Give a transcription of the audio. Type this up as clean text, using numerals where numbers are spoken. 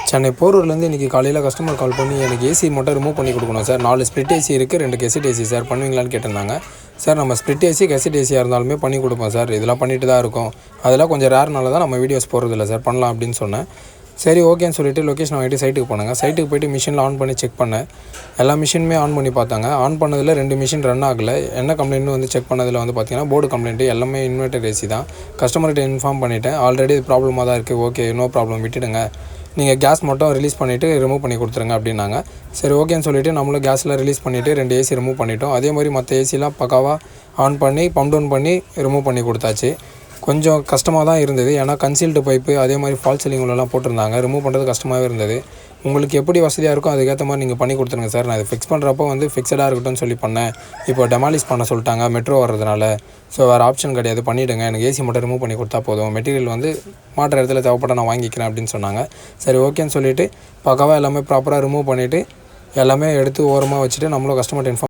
சென்னை போரூர்லேருந்து இன்றைக்கி காலையில் கஸ்டமர் கால் பண்ணி எனக்கு ஏசி மட்டும் ரிமூவ் பண்ணி கொடுக்கணும் சார். 4 ஸ்ப்ளிட் ஏசி இருக்குது, 2 கெசட் ஏசி சார், பண்ணுவீங்களான்னு கேட்டிருந்தாங்க. சார் நம்ம ஸ்ப்ளிட் ஏசி கெசட் ஏசியாக இருந்தாலுமே பண்ணி கொடுப்போம் சார், இதெல்லாம் பண்ணிட்டு தான் இருக்கோம். அதெல்லாம் கொஞ்சம் ரேர்னால தான் நம்ம வீடியோஸ் போடுறதில்ல சார், பண்ணலாம் அப்படின்னு சொன்னேன். சரி ஓகேன்னு சொல்லிட்டு லொக்கேஷன் வாங்கிட்டு சைட்டுக்கு போனாங்க. சைட்டுக்கு போய்ட்டு மிஷினில் ஆன் பண்ணி செக் பண்ணேன். எல்லா மிஷினுமே ஆன் பண்ணி பார்த்தாங்க. ஆன் பண்ணதில் 2 மிஷின் ரன் ஆகலை. என்ன கம்ப்ளைண்ட்னு வந்து செக் பண்ணதில் வந்து பார்த்திங்கன்னா போர்டு கம்ப்ளைண்ட்டு, எல்லாமே இன்வெர்டர் ஏசி தான். கஸ்டமர்கிட்ட இன்ஃபார்ம் பண்ணிவிட்டேன், ஆல்ரெடி இது ப்ராப்ளமாக தான் இருக்குது, ஓகே நோ ப்ராப்ளம் விட்டுடுங்க, நீங்கள் கேஸ் மட்டும் ரிலீஸ் பண்ணிவிட்டு ரிமூவ் பண்ணி கொடுத்துருங்க அப்படின்னாங்க. சரி ஓகேன்னு சொல்லிவிட்டு நம்மளும் கேஸில் ரிலீஸ் பண்ணிவிட்டு 2 ஏசி ரிமூவ் பண்ணிட்டோம். அதே மாதிரி மற்ற ஏசிலாம் பக்காவாக ஆன் பண்ணி பம்ப் டவுன் பண்ணி ரிமூவ் பண்ணி கொடுத்தாச்சு. கொஞ்சம் கஷ்டமாக தான் இருந்தது, ஏன்னா கன்சீல்டு பைப்பு அதே மாதிரி ஃபால் சீலிங் உள்ளலாம் போட்டிருந்தாங்க. ரிமூவ் பண்ணுறது கஷ்டமாகவே இருந்தது. உங்களுக்கு எப்படி வசதியாக இருக்கோ அதுக்கேற்ற மாதிரி நீங்கள் பண்ணி கொடுத்துருங்க சார். நான் இதை ஃபிக்ஸ் பண்ணுறப்போ வந்து ஃபிக்ஸடாக இருக்கட்டும்னு சொல்லி பண்ணேன். இப்போ டெமாலிஷ் பண்ண சொல்லிட்டாங்க மெட்ரோ வர்றதுனால. ஸோ வேறு ஆப்ஷன் கிடையாது, பண்ணிவிடுங்க, எனக்கு ஏசி மட்டும் ரிமூவ் பண்ணி கொடுத்தா போதும், மெட்டீரியல் வந்து மாற்ற இடத்துல தேவைப்பட்ட நான் வாங்கிக்கிறேன் அப்படின்னு சொன்னாங்க. சரி ஓகேன்னு சொல்லிவிட்டு பக்காவாக எல்லாமே ப்ராப்பராக ரிமூவ் பண்ணிவிட்டு எல்லாமே எடுத்து ஓரமாக வச்சுட்டு நம்மளும் கஸ்டமர்கிட்ட இன்ஃபார்ம்